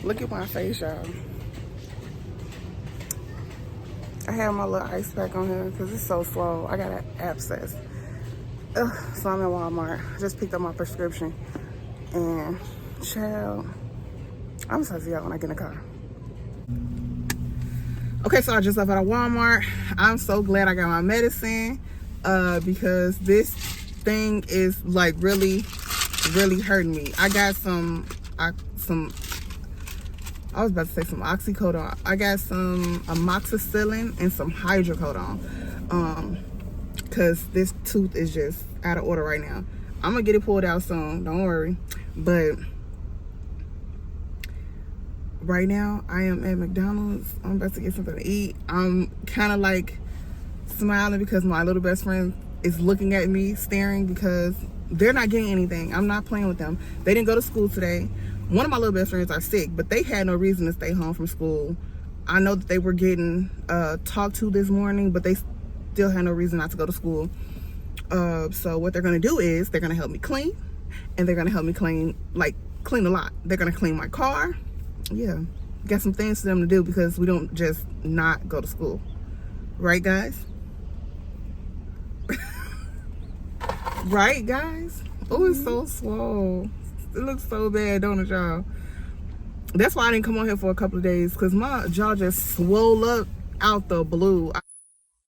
Look at my face, y'all. I have my little ice pack on here because it's so slow. I got an abscess. Ugh, so I'm in Walmart. I just picked up my prescription. And, child, I'm supposed to see y'all when I get in the car. Okay, so I just left out of Walmart. I'm so glad I got my medicine because this thing is like really hurting me. I got I was about to say some oxycodone. I got some amoxicillin and some hydrocodone because this tooth is just out of order right now. I'm gonna get it pulled out soon, don't worry. But right now I am at McDonald's. I'm about to get something to eat. I'm kind of like smiling because my little best friend is looking at me staring because they're not getting anything. I'm not playing with them. They didn't go to school today. One of my little best friends are sick, but they had no reason to stay home from school. I know that they were getting talked to this morning, but they still had no reason not to go to school. So what they're gonna do is they're gonna help me clean, and they're gonna help me clean a lot. They're gonna clean my car. Yeah, got some things for them to do because we don't just not go to school. Right, guys? Right, guys? Oh, it's so slow. It looks so bad, don't it, y'all? That's why I didn't come on here for a couple of days, because my jaw just swole up out the blue.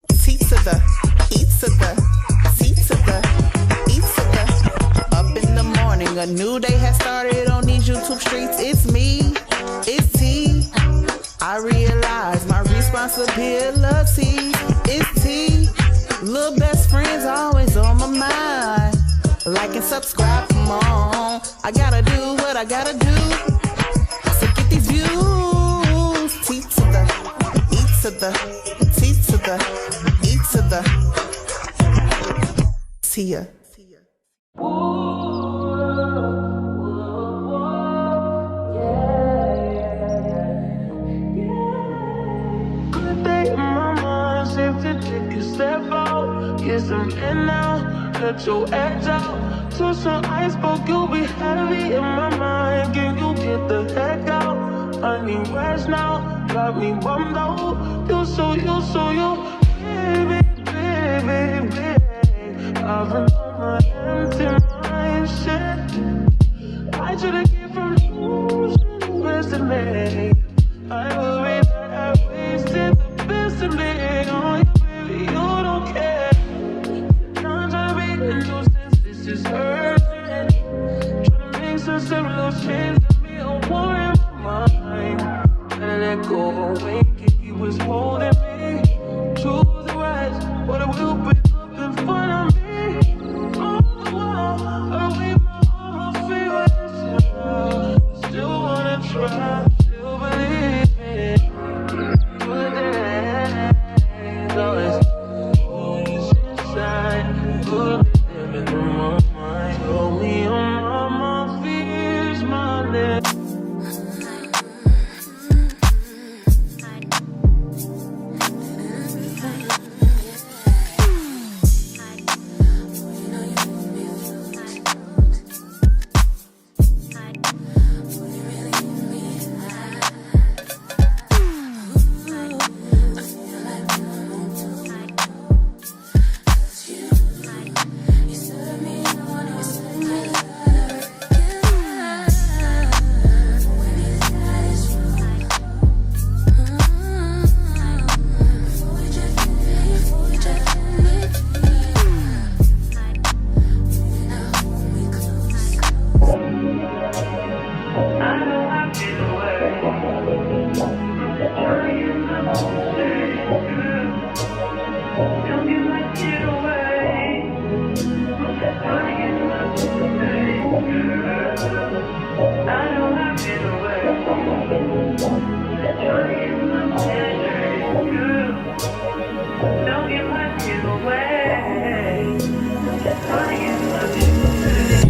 T to the E to the T to the E to the. Up in the morning, a new day has started on these YouTube streets. It's me, it's T. I realize my responsibility is T. Little best friends always on my mind. Like and subscribe, come on. I gotta do what I gotta do to get these views. T to the E to the T to the E to the Tia. Good day in my mind, safe to take a step out. Get some air now, let your edge out. To some iceberg, you'll be heavy in my mind. Can you get the heck out? I need rest now, got me bummed out. You so baby, baby, baby. I've been on my empty mind, shit. I should've came from losing the best in me. I worry that I wasted the best in me. Oh, you baby, you don't care. I'm trying to be a nuisance, this is urgent. Trying to make some little change to me, a war in my mind. Gotta let go away, he was holding me. Choose the right, but it will break up in front of me. On the wall, I leave my almost feelings. Still wanna try, still believe it. Good days, always inside. Good living in my mind. Show me on my fears, my neck.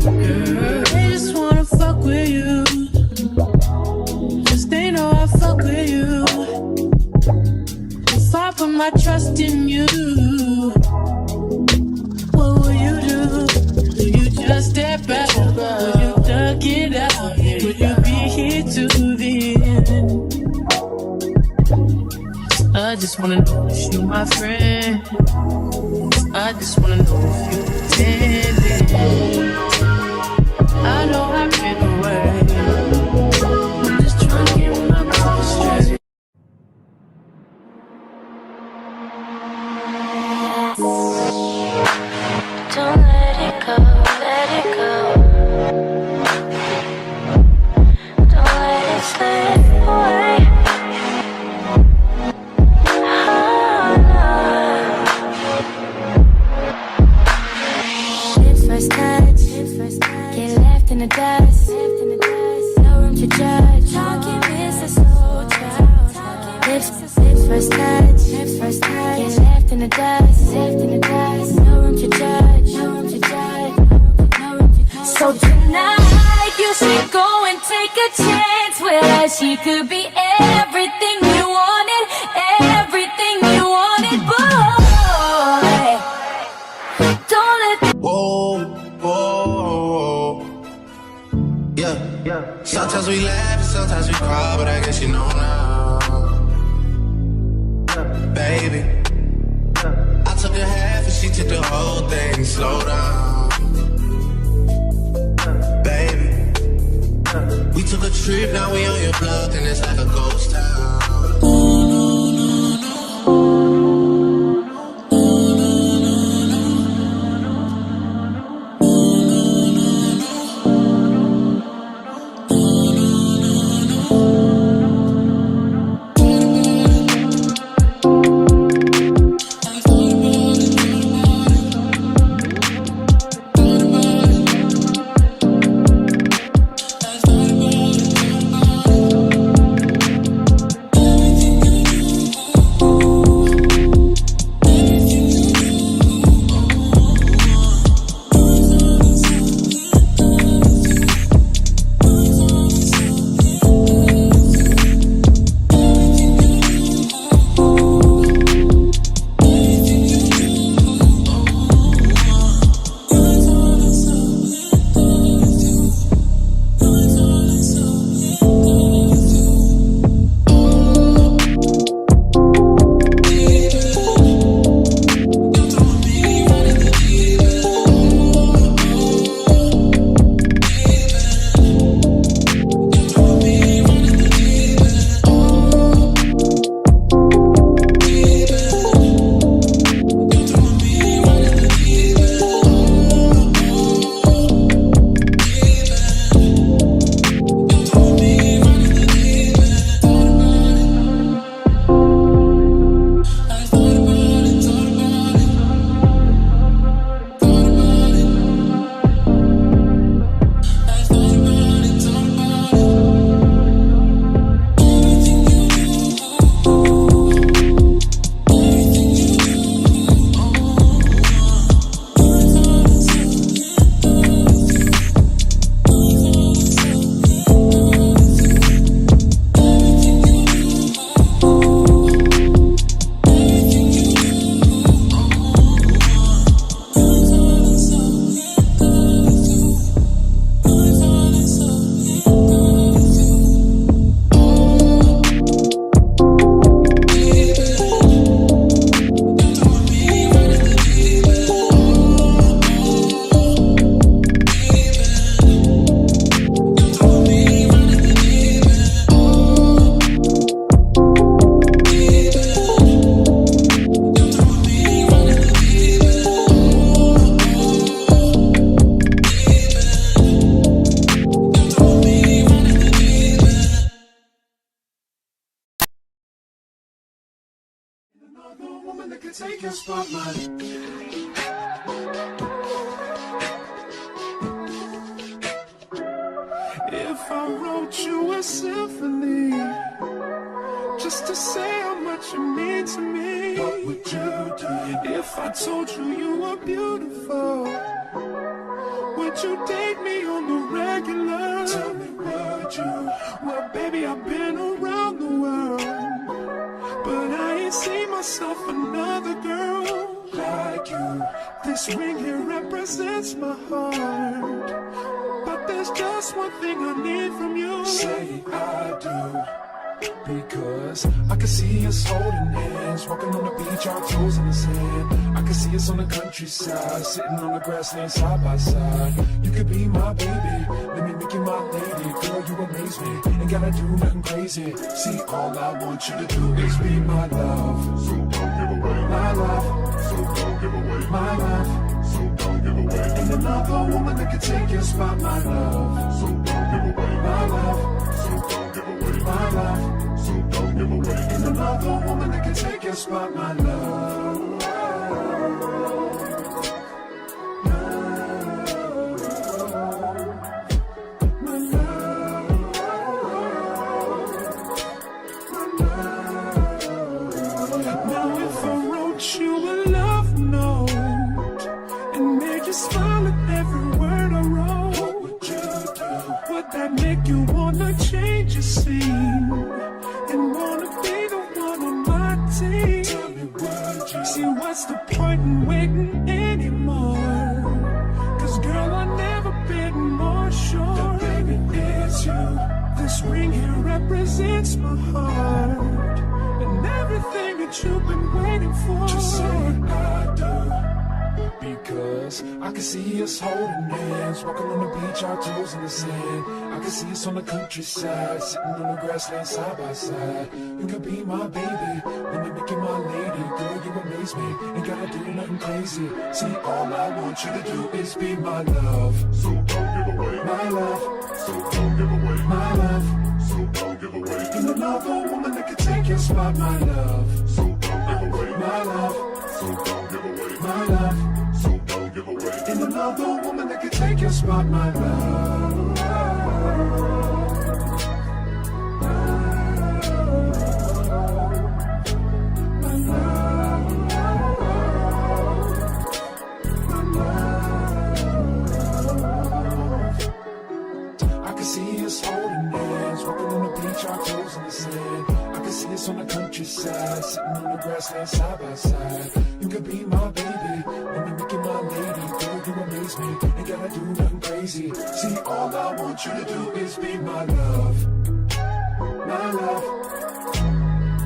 They just wanna fuck with you. Just they know I fuck with you. If I put my trust in you, what will you do? Will you just step out? Will you duck it out? Will you be here to the I just wanna know if you my friend. I just wanna know if you pretending. I know I've been away. I'm just trying to get my mind straight. Don't let it go, let it go. Don't let it slip away. Lips first touch, get left in the dust. No room to judge. Talking is a slow child. Lips first touch, get left in the dust. No room to judge. So tonight you should go and take a chance with her. She could be everything you wanted, boy. Don't let Whoa, whoa, yeah. Sometimes we laugh and sometimes we cry, but I guess you know now, baby. I took a half and she took the whole thing. Slow down, baby. We took a trip, now we on your block, and it's like a ghost town. Take your spotlight. If I wrote you a symphony, just to say how much you mean to me, what would you do? If I told you you were beautiful, would you date me on the regular? Tell me, would you? Well, baby, I've been around the world, but I ain't seen myself another girl like you. This ring here represents my heart, but there's just one thing I need from you. Say I do. Because I can see us holding hands, walking on the beach, our toes in the sand. I can see us on the countryside, sitting on the grassland side by side. You could be my baby, let me make you my lady. Girl, you amaze me, ain't gotta do nothing crazy. See, all I want you to do is be my love. So don't give away my love. So don't give away my love. So don't give away. Ain't another woman that can take your spot, my love. So don't give away my love. So don't give away my love. So don't give away. Ain't another woman that can take your spot, my love. Now if I wrote you a love note and made you smile at every word I wrote, what would you do? Would that make you wanna change your scene and wanna be the one on my team? Tell me, would you? See, what's the point in waiting anymore? Cause girl, I've never been more sure that baby it's you. This ring here represents my heart and everything that you've been waiting for. Just say I do. Because I can see us holding hands, walking on the beach, our toes in the sand. I can see us on the countryside, sitting on the grassland side by side. You can be my baby, let me make you my lady. Girl, you amaze me, ain't gotta do nothing crazy. See, all I want you to do is be my love. So don't give away my love. So don't give away my love. So don't give away. Ain't another woman that can take your spot, my love. So don't give away my love. So don't give away my love. So don't give away. Ain't another woman that can take your spot, my love. I can see us holding hands, walking on the beach, our toes in the sand. I can see us on the countryside, sitting on the grassland side by side. You could be my baby, let me make you my lady. Girl, you amaze me, ain't gotta do nothing crazy. See, all I want you to do is be my love. My love.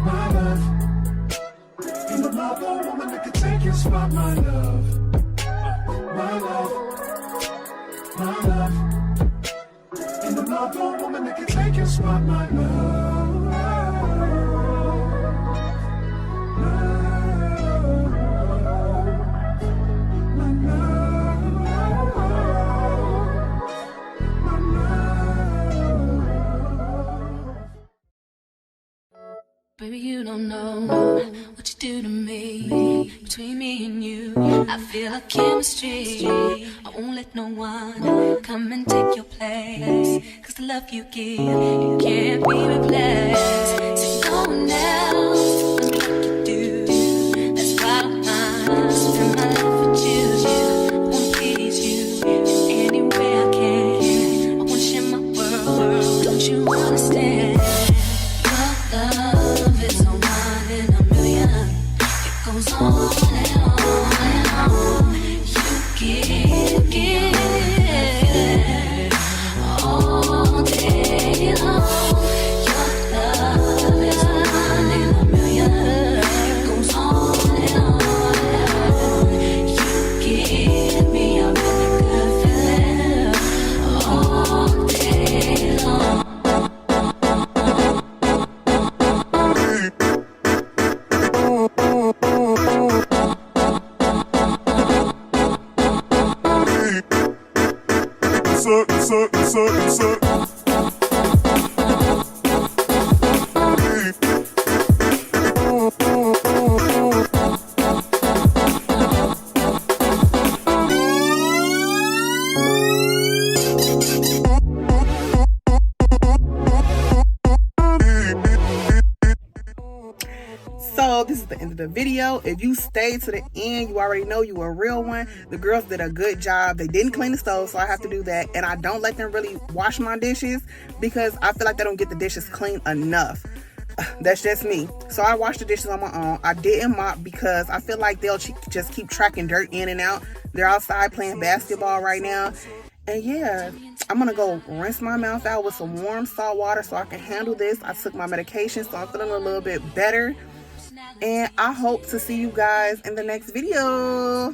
My love. Ain't another woman that can take your spot, my love. My love. My love. Ain't another woman that can take your spot, my love. Baby, you don't know what you do to me. Between me and you, I feel a chemistry. I won't let no one come and take your place. Cause the love you give, it can't be replaced. So go now, don't be like you do. That's why I don't mind. Spend my life with you. I wanna please you in any way I can. I wanna share my world, don't you understand? Your love is a one in a million. It goes on and on and on. You give all day long. Your love is a one in a million. It goes on and on and on. You give me a really good feeling all day long. So this is the end of the video. If you stayed to the end, you already know you a real one. The girls did a good job. They didn't clean the stove, so I have to do that. And I don't let them really wash my dishes because I feel like they don't get the dishes clean enough. That's just me. So I wash the dishes on my own. I didn't mop because I feel like they'll just keep tracking dirt in and out. They're outside playing basketball right now. And yeah, I'm gonna go rinse my mouth out with some warm salt water so I can handle this. I took my medication, so I'm feeling a little bit better. And I hope to see you guys in the next video.